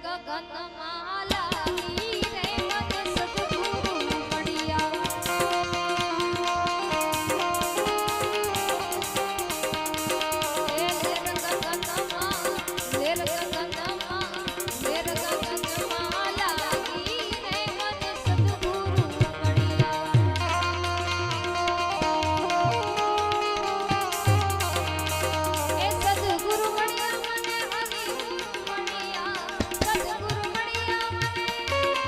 સદગુરુ મળ્યા મને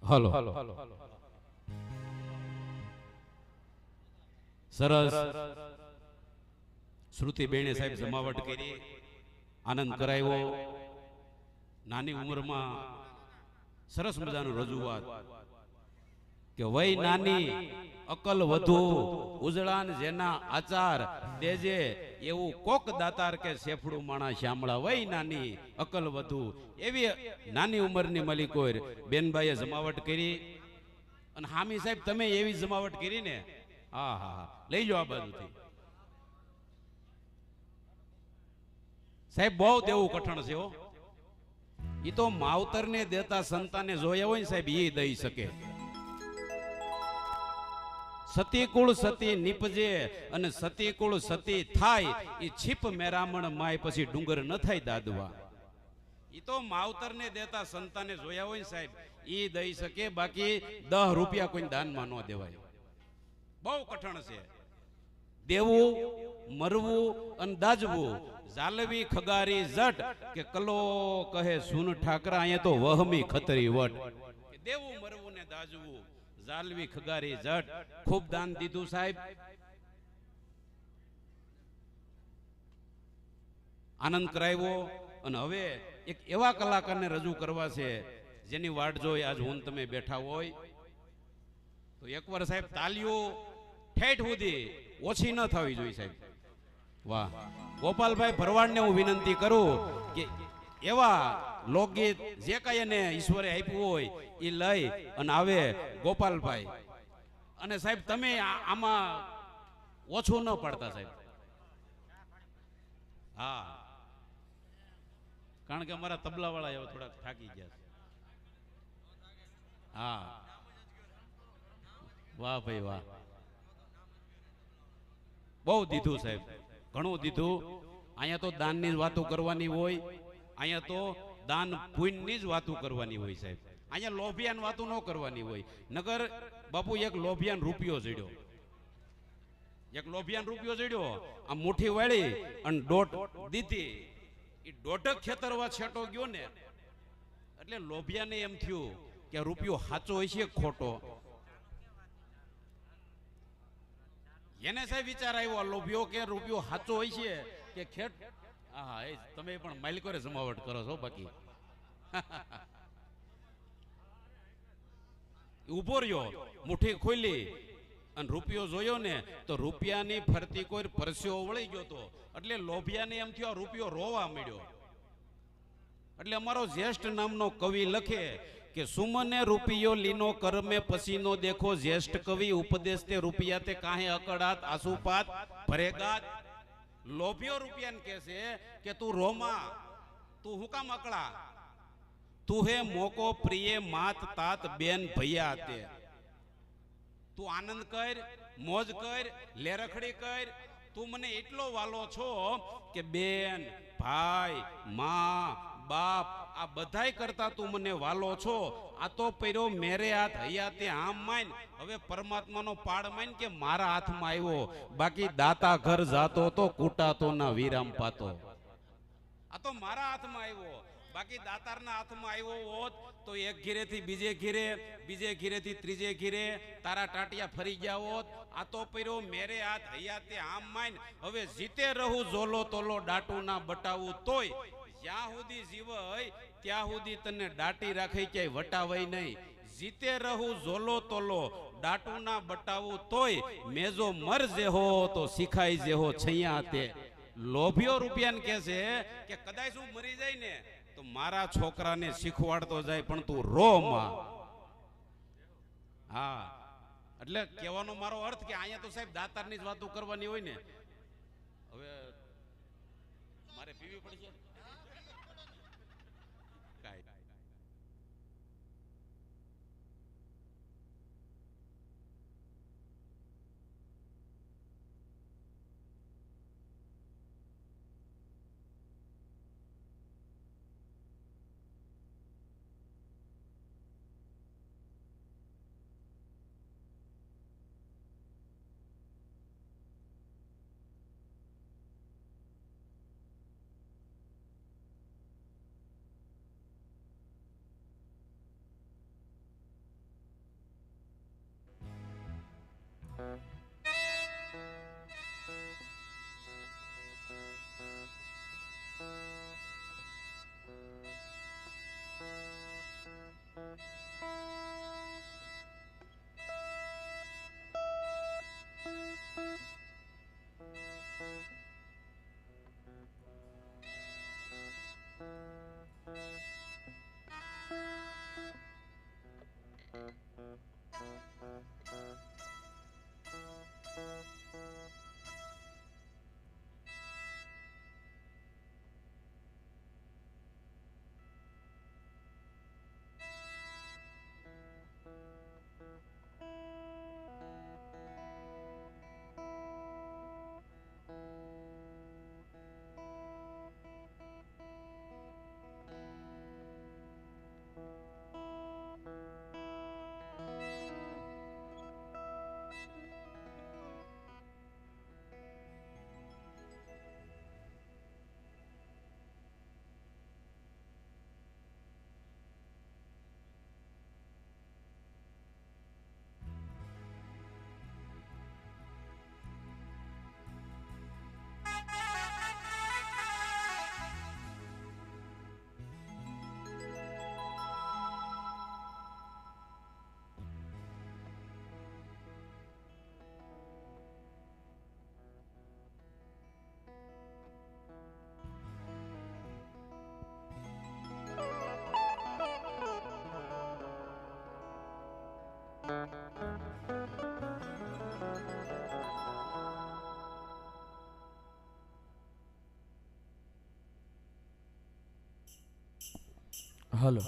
હલો સરસ શ્રુતિ બેણે સાહેબ જમાવટ કરી, આનંદ કરાવ્યો. નાની ઉંમરમાં સરસ મજાનું રજૂઆત કે વય નાની અકલ વધુ, ઉજળાન જેના આચાર દેજે એવું કોક દાતાર કે સેફડું માણા શ્યામળા. વય નાની અકલ વધુ, એવી નાની ઉંમરની મલિકોર બેનભાઈએ જમાવટ કરી. અને હામી સાહેબ તમે એવી જમાવટ કરી ને, હા હા હા, લઈ જાઓ આ બાજુથી સાહેબ. બહુ દેવું કઠણ છે હો. ઈ તો માવતરને દેતા સંતાને જોયા હોય ને સાહેબ, એ દઈ શકે. સતી કુળ સતી નીપજે અને સતી કુળ સતી થાય, ઈ છીપ મેરામણ માય પછી ડુંગર ન થાય દાદવા. ઈ તો માવતરને દેતા સંતાને જોયા હોય ને સાહેબ, ઈ દઈ શકે. બાકી 10 રૂપિયા કોઈ દાનમાં ન દેવાય. બહુ કઠણ છે. દેવું, મરવું અને દાજવું, જાલવી ખગારી જટ કે કલો કહે સુન ઠાકરા. અહીંયા તો વહમી ખતરી વટ. દેવું, મરવું ને દાજવું, જાલવી ખગારી જટ. ખૂબ દાન દીધું સાહેબ, આનંદ કરાવ્યો. અને હવે એક એવા કલાકારને રજૂ કરવા છે જેની વાટ જોઈ આજ હું તમે બેઠા હોય. તો એકવાર સાહેબ તાલીઓ ઠેઠ સુધી ઓછી ન થવી જોઈએ સાહેબ. વાહ, ગોપાલભાઈ ભરવાડને હું વિનંતી કરું કે એવા લોકગીત જે કઈ એને ઈશ્વરે આપ્યું હોય એ લઈ અને આવે ગોપાલભાઈ. અને સાહેબ તમે આમાં ઓછું ન પડતા સાહેબ. હા, કારણ કે અમારા તબલા વાળા એવા થોડા થાકી ગયા છે. હા, વાહ ભાઈ વાહ, બહુ દીધું સાહેબ, ઘણું દીધું. અહીંયા તો દાનની જ વાતો કરવાની હોય, અહીંયા તો દાન પુણ્યની જ વાતો કરવાની હોય સાહેબ. અહીંયા લોભિયાન વાતો ન કરવાની હોય. નગર બાપુ એક લોભિયાન રૂપિયો જડ્યો, એક લોભિયાન રૂપિયો જડ્યો, આ મુઠ્ઠી વાળી અને દોઢ દીધી. એ દોઢક ખેતરવા છેટો ગયો ને, એટલે લોભિયાને એમ થયું કે રૂપિયો સાચો હોય છે ખોટો. એને સાહેબ વિચાર આવ્યો લોભ્યો કે રૂપિયો સાચો હોય છે કે ખેટ. હા, એ તમે પણ માલિકોરે જમાવટ કરો છો. બાકી ઉભો રહ્યો, મુઠ્ઠી ખોલી અને રૂપિયો જોયો ને, તો રૂપિયાની ફરતી કોઈ પરસ્યો વળી ગયો તો. એટલે લોભિયાને એમ થયો રૂપિયો રોવા મળ્યો. એટલે અમારો જ્યેષ્ઠ નામનો કવિ લખે કે સુમને રૂપિયો લીનો કરમે પસીનો દેખો, જ્યેષ્ઠ કવિ ઉપદેશ તે રૂપિયા તે કાહે અકડાત આસુપાત ભરેગાત. લોભ્યો રૂપિયાને કહે છે કે તું રોમા, તું હું કામ અકળા, તું હે મોકો પ્રિય માત તાત બેન ભૈયા તે. તું આનંદ કર, મોજ કર, લેરખડી કર. તું મને એટલો વાલો છો કે બેન, ભાઈ, માં, બાપ આ બધાય કરતા તું મને વાલો છો. આ તો પર્યો મેરે હાથ હૈયાતે આમ માન. હવે પરમાત્માનો પાડ માન કે મારા હાથમાં આવ્યો. બાકી દાતા ઘર જાતો તો કૂટાતો ના વિરામ પાતો. આ તો મારા હાથમાં આવ્યો. બાકી દાતારના હાથમાં આવ્યો હોત તો એક ઘીરેથી બીજે ઘીરે, બીજે ઘીરેથી ત્રીજે ઘીરે તારા ટાટિયા ફરી ગયા હોત. આ તો પર્યો મેરે હાથ હૈયાતે આમ માન. હવે જીતે રહું ઝોલો તોલો, ડાટું ના બટાવું તોય. જ્યાં સુધી જીવય ત્યાં સુધી તને દાટી રાખે ક્યાંય વટાવાય નહીં. જીતે રહું ઝોલો તોલો, ડાટું ના બટાવું તોય. મેજો મર જેહો તો શીખાય જેહો છૈયા તે. લોભિયો રૂપિયાને કહે છે કે કદાચ હું મરી જાય ને તો મારા છોકરાને શીખવાડતો જાય, પણ તું રો માં. હા, એટલે કહેવાનો મારો અર્થ કે અહીંયા તો સાહેબ દાતારની જ વાતો કરવાની હોય ને. હવે મારે પીવી પડશે કાંઈ. હલો.